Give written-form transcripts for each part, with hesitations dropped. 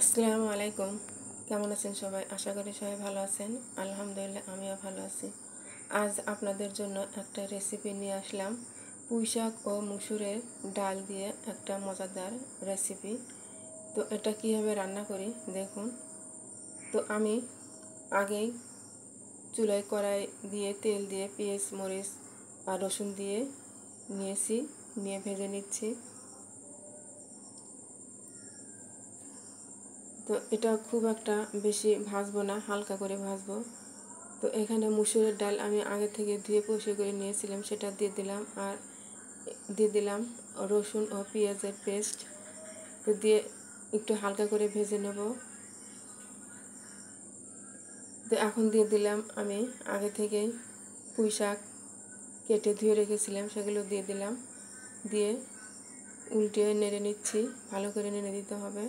আসসালামু আলাইকুম। কেমন আছেন সবাই? আশা করি সবাই ভালো আছেন। আলহামদুলিল্লাহ আমিও ভালো আছি। আজ আপনাদের জন্য একটা রেসিপি নিয়ে আসলাম। পুঁই শাক ও মসুরের ডাল দিয়ে একটা মজাদার রেসিপি। তো এটা কীভাবে রান্না করি দেখুন। তো আমি আগেই চুলায় কড়াই দিয়ে তেল দিয়ে পেঁয়াজ মরিচ আর রসুন দিয়ে নিয়ে ভেজে নিচ্ছি। তো এটা খুব একটা বেশি ভাজবো না, হালকা করে ভাজবো। তো এখানে মসুরের ডাল আমি আগে থেকে ধুয়ে পরিষ্কার করে নিয়েছিলাম, সেটা দিয়ে দিলাম। আর দিয়ে দিলাম রসুন ও পেঁয়াজের পেস্ট। তো দিয়ে একটু হালকা করে ভেজে নেব। তো এখন দিয়ে দিলাম আমি আগে থেকেই পুঁই শাক কেটে ধুয়ে রেখেছিলাম, সেগুলো দিয়ে দিলাম। দিয়ে উল্টে নেড়ে নিচ্ছি, ভালো করে নেড়ে দিতে হবে।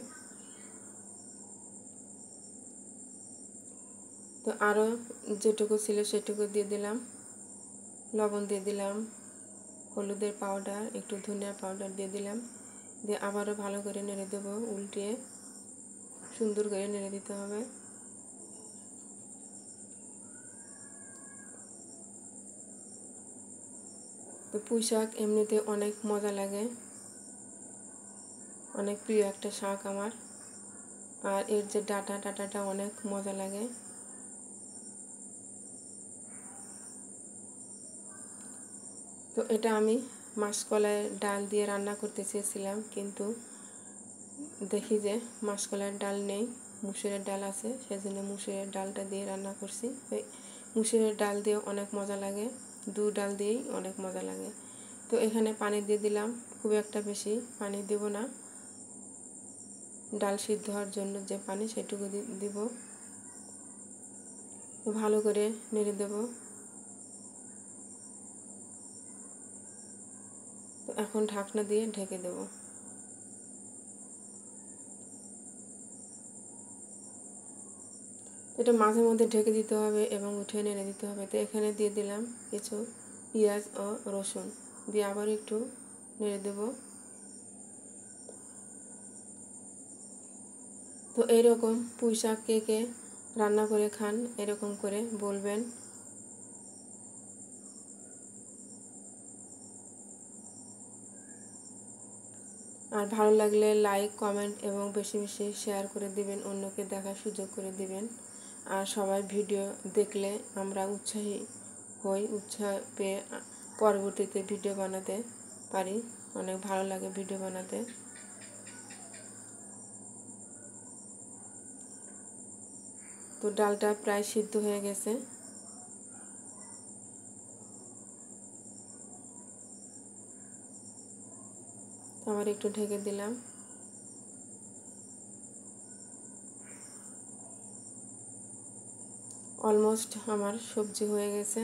তো আরও যেটুকু ছিল সেটুকু দিয়ে দিলাম। লবণ দিয়ে দিলাম, হলুদের পাউডার, একটু ধনিয়ার পাউডার দিয়ে দিলাম। দিয়ে আবারও ভালো করে নেড়ে দেবো, উল্টিয়ে সুন্দর করে নেড়ে দিতে হবে। তো পুঁই শাক এমনিতে অনেক মজা লাগে, অনেক প্রিয় একটা শাক আমার। আর এর যে ডাটাটা অনেক মজা লাগে। তো এটা আমি মাসকলাইয়ের ডাল দিয়ে রান্না করতে চেয়েছিলাম, কিন্তু দেখি যে মাসকলাইয়ের ডাল নেই, মুসুরের ডাল আছে, সেজন্য মুসুরের ডালটা দিয়ে রান্না করছি। মুসুরের ডাল দিয়ে অনেক মজা লাগে, দু ডাল দিয়েই অনেক মজা লাগে। তো এখানে পানি দিয়ে দিলাম, খুব একটা বেশি পানি দেব না। ডাল সিদ্ধ হওয়ার জন্য যে পানি সেটুকু দিব। ভালো করে নেড়ে দেব। তো এখন ঢাকনা দিয়ে ঢেকে দেব। এটা মাঝে মধ্যে ঢেকে দিতে হবে এবং উঠিয়ে নেড়ে দিতে হবে। তো এখানে দিয়ে দিলাম কিছু পেঁয়াজ ও রসুন, দিয়ে আবার একটু নেড়ে দেব। তো এইরকম পুঁই শাক কে কে রান্না করে খান, এরকম করে বলবেন। আর ভালো লাগলে লাইক, কমেন্ট এবং বেশি বেশি শেয়ার করে দিবেন, অন্যকে দেখার সুযোগ করে দিবেন। আর সবাই ভিডিও দেখলে আমরা উৎসাহী হই, উৎসাহ পেয়ে পরবর্তীতে ভিডিও বানাতে পারি, অনেক ভালো লাগে ভিডিও বানাতে। তো ডালটা প্রায় সিদ্ধ হয়ে গেছে। আবার একটু ঢেকে দিলাম। অলমোস্ট আমার সবজি হয়ে গেছে।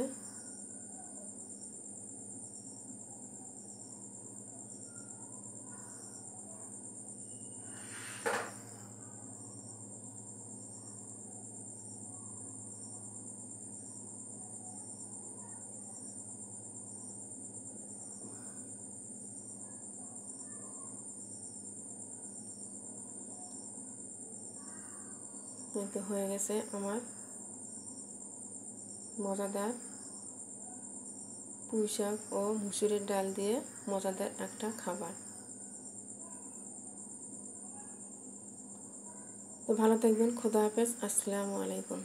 তো হয়ে গেছে আমার মজাদার পুঁই শাক ও মুসুরের ডাল দিয়ে মজাদার একটা খাবার। তো ভালো থাকবেন, খোদা হাফেজ, আসসালামু আলাইকুম।